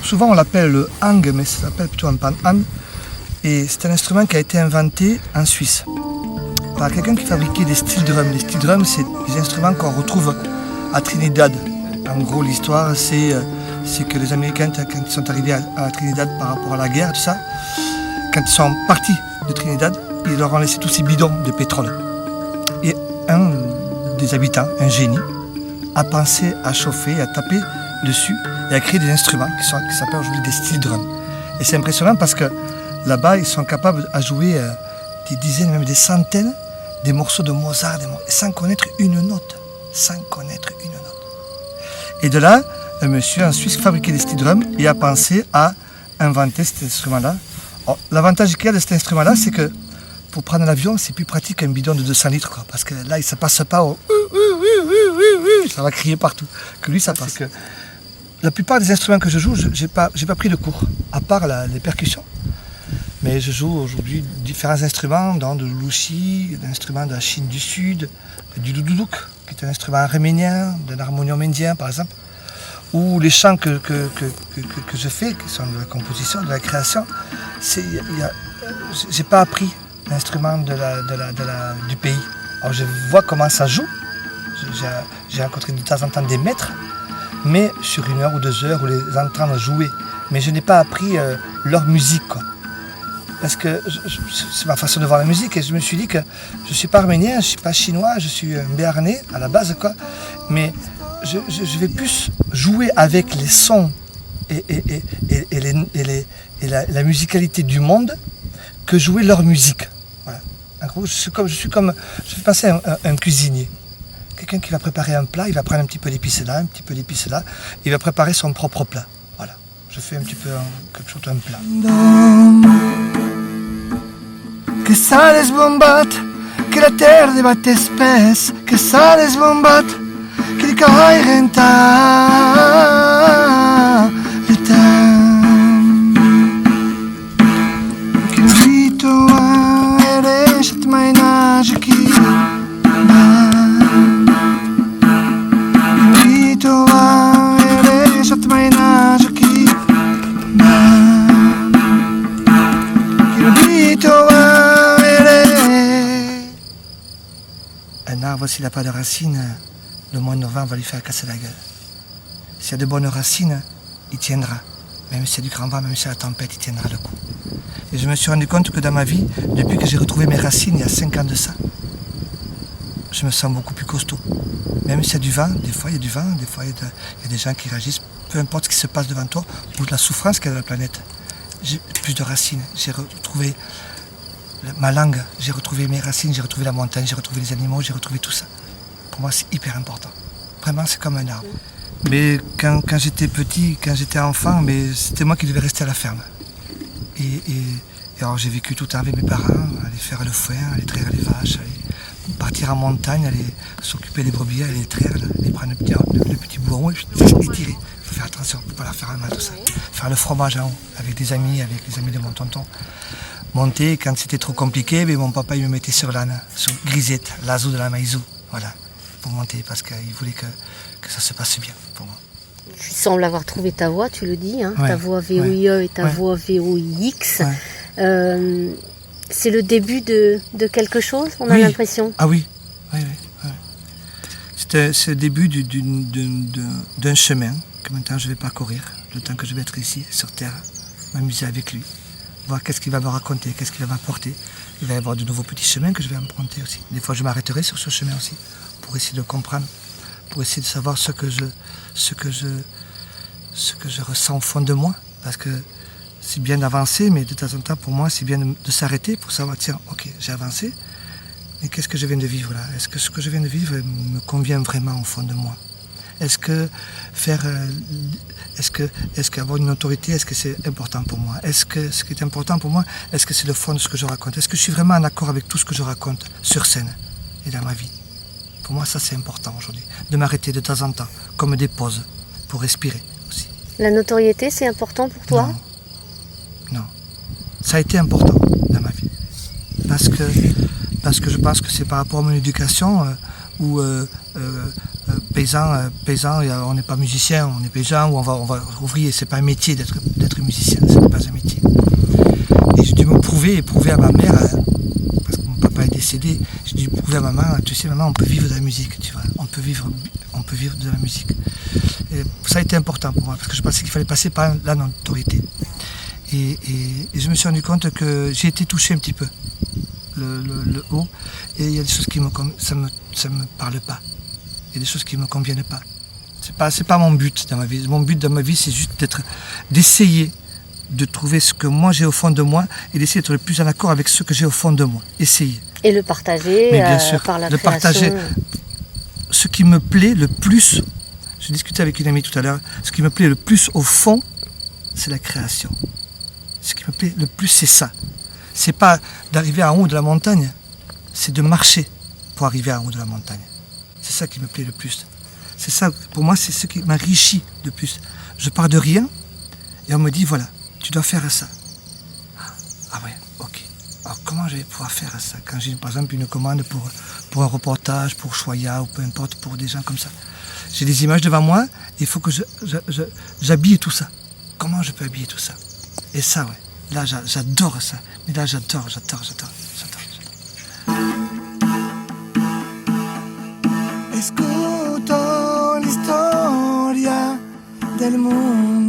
souvent on l'appelle le hang, mais ça s'appelle plutôt un pan-han. Et c'est un instrument qui a été inventé en Suisse par quelqu'un qui fabriquait des steel drums. Les steel drums, c'est des instruments qu'on retrouve à Trinidad. En gros, l'histoire, c'est que les Américains, quand ils sont arrivés à Trinidad par rapport à la guerre, tout ça, quand ils sont partis de Trinidad, ils leur ont laissé tous ces bidons de pétrole. Et un des habitants, un génie, a pensé à chauffer, à taper dessus et à créer des instruments qui s'appellent aujourd'hui des steel drums. Et c'est impressionnant parce que là-bas, ils sont capables à jouer des dizaines, même des centaines, des morceaux de Mozart, sans connaître une note. Sans connaître une note. Et de là, un monsieur en Suisse fabriquait des steel drums et a pensé à inventer cet instrument-là. Alors, l'avantage qu'il y a de cet instrument-là, c'est que pour prendre l'avion, c'est plus pratique qu'un bidon de 200 litres. Quoi, parce que là, ça ne passe pas au... Ça va crier partout. Que lui, ça passe. Que la plupart des instruments que je joue, je n'ai pas pris de cours, à part les percussions. Mais je joue aujourd'hui différents instruments, dont de l'ushi, d'instruments de la Chine du Sud, du doudoudouk, qui est un instrument arménien, d'un harmonium indien par exemple, ou les chants que je fais, qui sont de la composition, de la création, j'ai pas appris l'instrument du pays. Alors je vois comment ça joue, j'ai rencontré de temps en temps des maîtres, mais sur 1 heure ou 2 heures, où les entendre jouer, mais je n'ai pas appris leur musique, quoi. Parce que c'est ma façon de voir la musique et je me suis dit que je ne suis pas arménien, je ne suis pas chinois, je suis un béarnais à la base, quoi. Mais je vais plus jouer avec les sons et la musicalité du monde que jouer leur musique. Voilà. En gros, je fais passer un cuisinier. Quelqu'un qui va préparer un plat, il va prendre un petit peu d'épices là, un petit peu d'épices là, il va préparer son propre plat. Voilà. Je fais un petit peu quelque chose d'un plat. Que ça les bombatte, que la terre débatte espèce, que ça les bombatte, que les cailles renta le temps. Que le vito a erechat mainage qui bat. Que le vito a erechat mainage qui bat. Que le vito a un arbre, s'il n'a pas de racines, le moindre vent va lui faire casser la gueule. S'il y a de bonnes racines, il tiendra. Même s'il y a du grand vent, même s'il y a la tempête, il tiendra le coup. Et je me suis rendu compte que dans ma vie, depuis que j'ai retrouvé mes racines il y a 5 ans de ça, je me sens beaucoup plus costaud. Même s'il y a du vent, des fois il y a du vent, des fois il y a des gens qui réagissent, peu importe ce qui se passe devant toi, ou de la souffrance qu'il y a dans la planète. J'ai plus de racines, j'ai retrouvé ma langue, j'ai retrouvé mes racines, j'ai retrouvé la montagne, j'ai retrouvé les animaux, j'ai retrouvé tout ça. Pour moi, c'est hyper important. Vraiment, c'est comme un arbre. Mais quand j'étais petit, quand j'étais enfant, mais c'était moi qui devais rester à la ferme. Et alors, j'ai vécu tout le temps avec mes parents, aller faire le foin, aller traire les vaches, aller partir en montagne, aller s'occuper des brebis, aller les traire, aller prendre le petit bourron et tirer. Il faut faire attention, il ne faut pas leur faire un mal, tout ça. Faire le fromage en haut, avec les amis de mon tonton. Monter, quand c'était trop compliqué, mais mon papa il me mettait sur l'âne, sur Grisette, l'azou de la maïzou, voilà, pour monter, parce qu'il voulait que ça se passe bien pour moi. Tu sembles avoir trouvé ta voix, tu le dis, hein, ouais, ta voix VOIE et ta voix VOIX. Ouais. C'est le début de quelque chose, on a l'impression. Ah oui. C'est le début d'un chemin que maintenant je vais parcourir, le temps que je vais être ici, sur Terre, m'amuser avec lui. Voir qu'est-ce qu'il va me raconter, qu'est-ce qu'il va m'apporter. Il va y avoir de nouveaux petits chemins que je vais emprunter aussi. Des fois, je m'arrêterai sur ce chemin aussi, pour essayer de comprendre, pour essayer de savoir ce que je ressens au fond de moi. Parce que c'est bien d'avancer, mais de temps en temps, pour moi, c'est bien de s'arrêter pour savoir, tiens, ok, j'ai avancé, mais qu'est-ce que je viens de vivre là? Est-ce que ce que je viens de vivre me convient vraiment au fond de moi? Est-ce qu'avoir une autorité, est-ce que c'est important pour moi? Est-ce que ce qui est important pour moi, est-ce que c'est le fond de ce que je raconte? Est-ce que je suis vraiment en accord avec tout ce que je raconte sur scène et dans ma vie? Pour moi, ça c'est important aujourd'hui, de m'arrêter de temps en temps, comme des pauses, pour respirer aussi. La notoriété, c'est important pour toi? Non. Ça a été important dans ma vie. Parce que je pense que c'est par rapport à mon éducation, ou paysan, on n'est pas musicien, on est paysan, ou on va ouvrier. C'est pas un métier d'être musicien, ce n'est pas un métier. Et j'ai dû me prouver à ma mère, parce que mon papa est décédé, j'ai dû prouver à ma mère, tu sais maman, on peut vivre de la musique, tu vois, on peut vivre de la musique. Et ça a été important pour moi, parce que je pensais qu'il fallait passer par la notoriété. Et je me suis rendu compte que j'ai été touché un petit peu, le haut, et il y a des choses qui ça me parle pas. Il y a des choses qui me conviennent pas. C'est pas mon but dans ma vie. Mon but dans ma vie, c'est juste d'essayer de trouver ce que moi j'ai au fond de moi et d'essayer d'être le plus en accord avec ce que j'ai au fond de moi. Essayer. Et le partager bien sûr, par la de création. Partager ce qui me plaît le plus. Je discutais avec une amie tout à l'heure. Ce qui me plaît le plus au fond, c'est la création. Ce qui me plaît le plus, c'est ça. C'est pas d'arriver en haut de la montagne, c'est de marcher pour arriver en haut de la montagne. C'est ça qui me plaît le plus. C'est ça, pour moi, c'est ce qui m'enrichit le plus. Je pars de rien et on me dit, voilà, tu dois faire ça. Ah ouais, ok. Alors comment je vais pouvoir faire ça quand j'ai par exemple une commande pour un reportage, pour Choya ou peu importe, pour des gens comme ça. J'ai des images devant moi et il faut que j'habille tout ça. Comment je peux habiller tout ça? Et ça, ouais, là j'adore ça. Mais là j'adore. Escuto la historia del mundo.